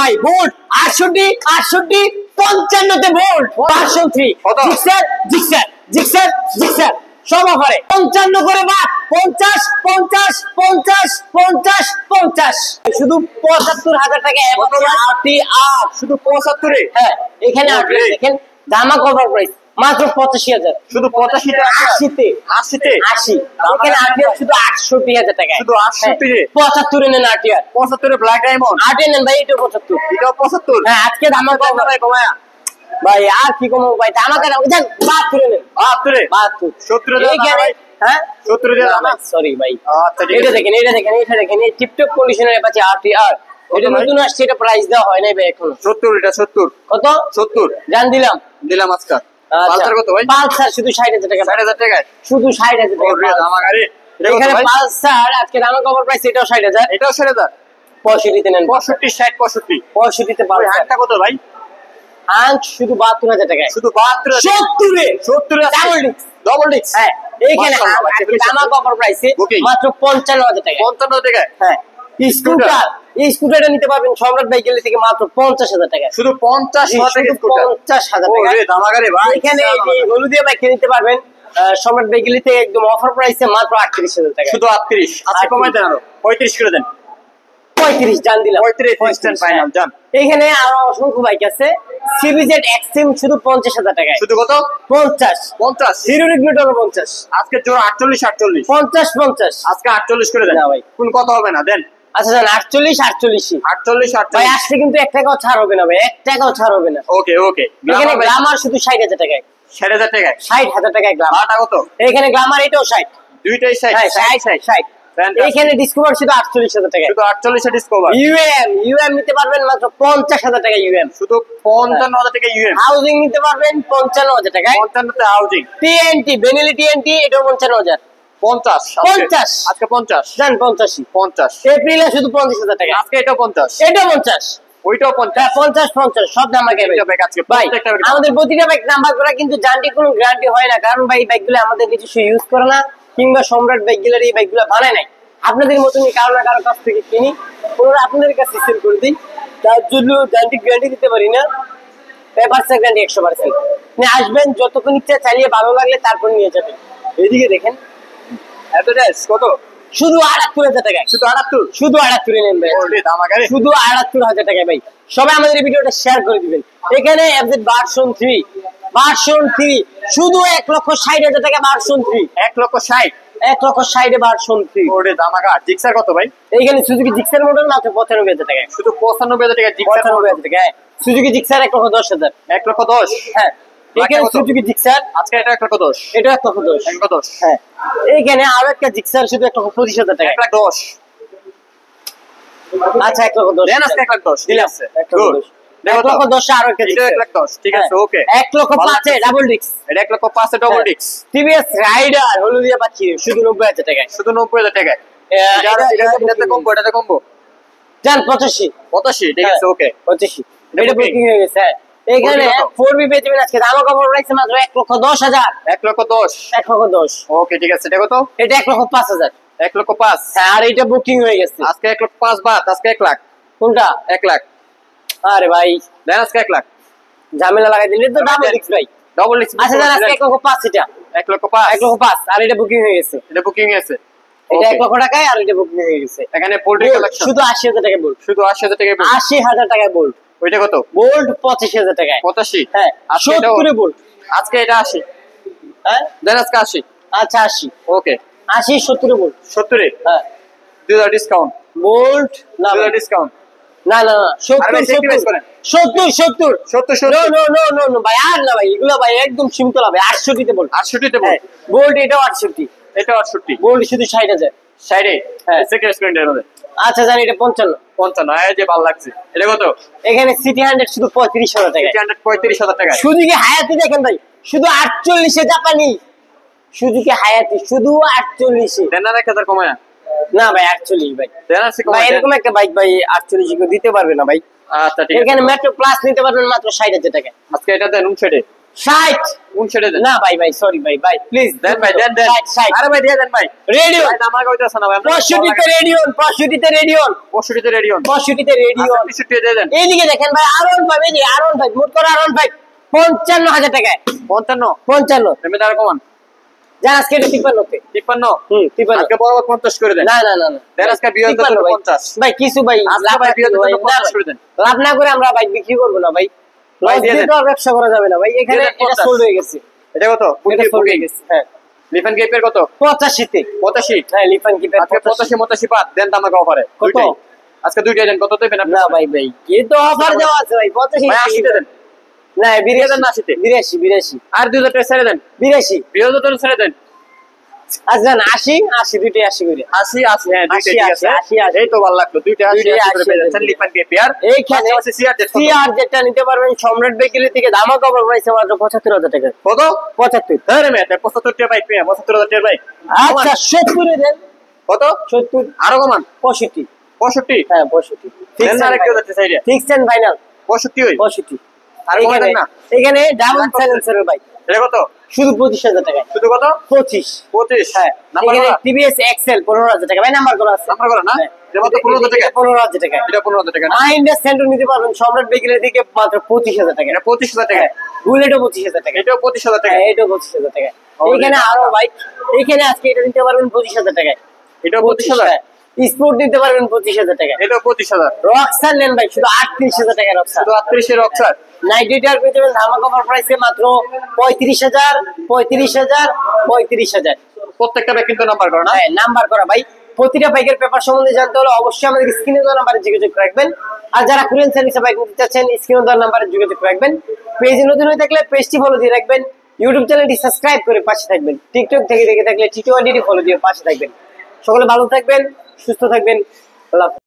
ভাই বোল্ট 68 68 55 তে bolt version 3 Gixxer Gixxer Gixxer Gixxer সব অফারে 55 করে বাদ 50 50 50 50 50 শুধু 75000 টাকা আরটিআর শুধু 75 এ হ্যাঁ এখানে আপনি দেখেন দামা কভার প্রাইস মাত্র 85000 শুধু 85 তে 80 তে 80 তে 80 এখানে আরটিআর শুধু 68000 টাকা শুধু 68 এ 75 এ নেন আরটিআর 75 এ ব্ল্যাক ডায়মন্ড আরটিআর নেন ভাই এটা 75 এটাও 75 হ্যাঁ আজকে দামা কভার ভাই কমায়া ভাই আর কি কমো ভাই দামা কেন দেখ 72 নেন 72 70 এখানে হ্যাঁ 70 এর দাম সরি ভাই আচ্ছা এটা দেখেন এটা দেখেন এটা দেখেন এই টিপটপ কন্ডিশনের পাচ্ছে আরটিআর এটা নতুন আসছে এটা প্রাইস দেওয়া হয় নাই ভাই এখন 70 এটা 70 কত 70 জান দিলাম আজকে পালসার কত ভাই পালসার শুধু 60000 টাকা 60000 টাকা শুধু 60000 টাকা ওরে দাম গাড়ি এখানে পালসার আজকে দাম কভার প্রাইস এটাও 60000 এটাও 60000 65 তে নেন 65 60 65 65 তে পালসার হাতটা কত ভাই হাত শুধু 72000 টাকা শুধু 72 70 এ 70 এ ডাবল ডিক্স হ্যাঁ এইখানে দাম কভার প্রাইসে মাত্র 55000 টাকা 55000 টাকা হ্যাঁ স্কুটার এই স্কুটারটা নিতে পারবেন সম্রাট বাইকেল থেকে মাত্র 50000 টাকা শুধু 50000 টাকা স্কুটার 50000 টাকা ওরে দামাগারে ভাই এখানে এই হলুদিয়া বাইক নিতে পারবেন সম্রাট বাইকেল থেকে একদম অফার প্রাইসে মাত্র 38000 টাকা শুধু 38 আজকে কমাই দেন আরো 35 করে দেন 35 জান দিলাম 35 ফাইনাল জান এখানে আরো অসংখ্য বাইক আছে সিবিজেড এক্সট্রিম শুধু 50000 টাকা শুধু কত 50 হিরো রিগনিটর 50 আজকে জোর 48 48 50 50 আজকে 48 করে দেন না ভাই কোন কথা হবে না দেন আচ্ছা জান 48 ভাই আসলে কিন্তু 1 টাকাও ছাড় হবে না ভাই 1 টাকাও ছাড় হবে না ওকে এখানে গ্লামার শুধু 60000 টাকা 60000 টাকা 60000 টাকা গ্লামার কত এখানে গ্লামার এটাও 60 দুইটাই 60 এখানে ডিসকভার শুধু 48000 টাকা শুধু 48 এ ডিসকভার ইউএম নিতে পারবেন মাত্র 50000 টাকা ইউএম শুধু 55000 টাকা ইউএম হাউজিং নিতে পারবেন 55000 টাকা 55 তে হাউজিং টিএনটি বেনেলি টিএনটি এটাও 55000 50 আজকে 50 জান 50 এপ্রিলে শুধু 50000 টাকা আজকে এটাও 50 ওইটাও 50 সব দাম আগে ভাই আমাদের প্রতিটা বাইক নাম্বার করা কিন্তু জানটি কোনো গ্যারান্টি হয় না কারণ ভাই বাইকগুলো আমাদের কিছু ইউজ করে না কিংবা সম্রাট বাইকগুলোর এই বাইকগুলো বানায় নাই আপনাদের মতনই কারো না কারো কাছ থেকে কিনি ওরা আপনাদের কাছে সেল করে দিই তার জন্য জানটি গ্যারান্টি দিতে পারি না পেপারসের গ্যারান্টি 100% আপনি আসবেন যতক্ষণ ইচ্ছা চালিয়ে ভালো লাগলে তারপর নিয়ে যাবেন এদিকে দেখেন অ্যাড্রেস কত শুধু 78000 টাকা শুধু 78 নেন ভাই ওরে দামাগারে শুধু 78000 টাকা ভাই সবাই আমাদের এই ভিডিওটা শেয়ার করে দিবেন এখানে এফজেড ভার্সন 3 শুধু 1,60,000 টাকা ভার্সন 3 1,60,000 ভার্সন 3 ওরে দামাগা জিক্সার কত ভাই এইখানে সুজুকি জিক্সার মডেল মাত্র 95000 টাকা শুধু 95000 টাকা জিক্সার 95000 টাকা সুজুকি জিক্সার 1,10,000 1,10,000 হ্যাঁ এখানে সুজুকি জিক্সার আজকে এটা 1,10 এটা 1,10 হ্যাঁ এইখানে আরো একটা জিক্সার শুধু 1,25,000 টাকা 1,10 আচ্ছা 1,10 দেন আজকে 1,10 দিলাম 1,10 1,10 আরো একটা জিক্সার 1,10 ঠিক আছে ওকে 1,05 এ ডাবল ডিক্স এটা 1,05 এ ডাবল ডিক্স টিভিএস রাইডার হলুদিয়া পাচ্ছি শুধু 90000 টাকা শুধু 90000 টাকা এটাতে কমবো জান 85 ঠিক আছে ওকে 85 এটা বুকিং হয়ে গেছে এখানে 4B পেয়ে যাবেন আজকে দাম কভার প্রাইস মাত্র 1,10,000 1,10 ওকে ঠিক আছে এটা কত এটা 1,05,000 1,05 হ্যাঁ আর এটা বুকিং হয়ে গেছে আজকে 1,05,000 বাদ আজকে 1 লাখ কোনটা 1 লাখ আরে ভাই দেন আজকে 1 লাখ ঝামেলা লাগাই দিলে তো ডাবল ডিক্স ভাই ডাবল ডিক্স আচ্ছা জান আজকে 1,05 এটা 1,05 আর এটা বুকিং হয়ে গেছে এটা 1 লক্ষ টাকায় আর এটা বুকিং হয়ে গেছে এখানে পোল্ট্রি কালেকশন শুধু 80000 টাকা বোল্ট শুধু 80000 টাকা 80000 টাকা বোল্ট ওইটা কত বোল্ট 85000 টাকায় 85 হ্যাঁ 70 বোল্ট আজকে এটা 80 হ্যাঁ দেন আজকে 80 আচ্ছা 80 ওকে 80 70 বোল্ট 70 হ্যাঁ 2000 ডিসকাউন্ট বোল্ট না 2000 ডিসকাউন্ট না 70 নো ভাই আর না ভাই এগুলো ভাই একদম সিম্পল হবে 68 তে বোল্ট 68 তে বোল্ট এটাও 68 বোল্ট শুধু 60000 হ্যাঁ সেকেন্ড স্ক্রিনের মধ্যে আচ্ছা জানি এটা 55 এই যে ভালো লাগছে এটা কত এখানে সিটি 100 শুধু 35000 টাকা সিটি 100 35000 টাকা শুধু কি হায়াতি দেখেন ভাই শুধু 48 এ জাপানি শুধু কি হায়াতি শুধু 48 এ দেন না 1000 কমায়া না ভাই 48 ভাই দেন আজকে ভাই কমাই এরকম একটা বাইক ভাই 48 কেউ দিতে পারবে না ভাই। আচ্ছা ঠিক আছে এখানে মেট্রো প্লাস নিতে পারবেন মাত্র 60,000 টাকা। আজকে এটা দেন 60 দেন না ভাই সরি ভাই প্লিজ দেন ভাই দেন 60 আরে ভাই দিয়ে দেন ভাই রেডিও ভাই দাম কইতাছ না ভাই 65 তে রেডিওন 65 তে রেডিওন 65 তে রেডিয়ন 65 তে রেডিওন 65 দিয়ে দেন এইদিকে দেখেন ভাই আরন ভাই এই যে আরন ভাই মোট করে আরন ভাই 55,000 টাকায় 55 তুমি তার কমান জান আজকে 53 তে 53 53 আজকে বরাবর 50 করে দেন না দেন আজকে বিয়ন 50 ভাই কিছু ভাই আজকে ভাই বিয়ন 50 করে দেন লাভ না করে আমরা বাইক বিক্রি করব না ভাই লস দিয়ে তো আর ব্যবসা করা যাবে না ভাই এখানে এটা সোল্ড হয়ে গেছে এটা কত এটা সোল্ড হয়ে গেছে হ্যাঁ লিফান গেপের কত 85 তে 85 হ্যাঁ লিফান কি আজকে 85 পাত দেন তো আমাকে অফারে কত আজকে দুইটা দেন কত দেবেন আপনি না ভাই কি তো অফার দেওয়া আছে ভাই 85 ভাই 80 দেন না 82 দেন 80 তে 82 আর 2000 টাকা ছেড়ে দেন 82 2000 ছেড়ে দেন আচ্ছা না 80 দুইটাই 80 করে 80 হ্যাঁ দুইটা ঠিক আছে 80 এই তো ভালো লাগলো দুইটা 80 করে পেয়েছেন লিফান গেপিয়ার এইখানে সিআর যেটা নিতে পারবেন সম্রাট বেকারি থেকে ধামাকা অফার প্রাইসে মাত্র 75,000 টাকা কত 75 আরে মেয়ে 75 টাকা বাইক পেয়ে 75000 টাকা বাইক আচ্ছা 70 এ দেন কত 70 আরো কমান 65 65 হ্যাঁ 65 দেন না আরেকটু যাচ্ছে সাইডে ফিক্স এন্ড ফাইনাল 65 হই 65 আর এখানে কমান না এখানে ডাবল সাইলেন্সারের বাইক এটা কত শুধু 25,000 টাকা শুধু কত 25 25 হ্যাঁ নাম্বার এখানে করা টিভিএস এক্সেল 15,000 টাকা ভাই নাম্বার করা আছে নাম্বার করা না এটা কত 15000 টাকা 15,000 টাকা এটা 15000 টাকা না মাইন্ডাস সেন্টার নিতে পারবেন সম্রাট বেকারি থেকে মাত্র 25,000 টাকা এটা 25000 টাকা বুলেটও 25,000 টাকা এটাও 25000 টাকা হ্যাঁ এটাও 25,000 টাকা এখানে আরো বাইক এখানে আজকে এটা নিতে পারবেন 25,000 টাকায় এটাও 25000 স্পোর্ট নিতে পারবেন 25,000 টাকা এটাও 25000 রক্সার নেন ভাই শুধু 38,000 টাকা রক্সার শুধু 38 এর অক্সার নাইট রিটার পেয়ে যাবেন ধামাকা অফার প্রাইসে মাত্র 35,000 প্রত্যেকটা ব্যাগ কিন্তু নাম্বার করা না হ্যাঁ নাম্বার করা ভাই প্রতিটা বাইকের পেপার সম্বন্ধে জানতে হলে অবশ্যই আমাদের স্ক্রিনে দেওয়া নাম্বারে যোগাযোগ রাখবেন আর যারা কুরিয়ার সার্ভিসে বাইক নিতে চাচ্ছেন স্ক্রিনে দেওয়া নাম্বারে যোগাযোগ রাখবেন পেজে নতুন হয়ে থাকলে পেজটি ফলো দিয়ে রাখবেন ইউটিউব চ্যানেলটি সাবস্ক্রাইব করে পাশে থাকবেন টিকটক থেকে দেখে থাকলে টিটো আইডি ফলো দিয়ে পাশে থাকবেন সকলে ভালো থাকবেন সুস্থ থাকবেন আল্লাহ হাফেজ।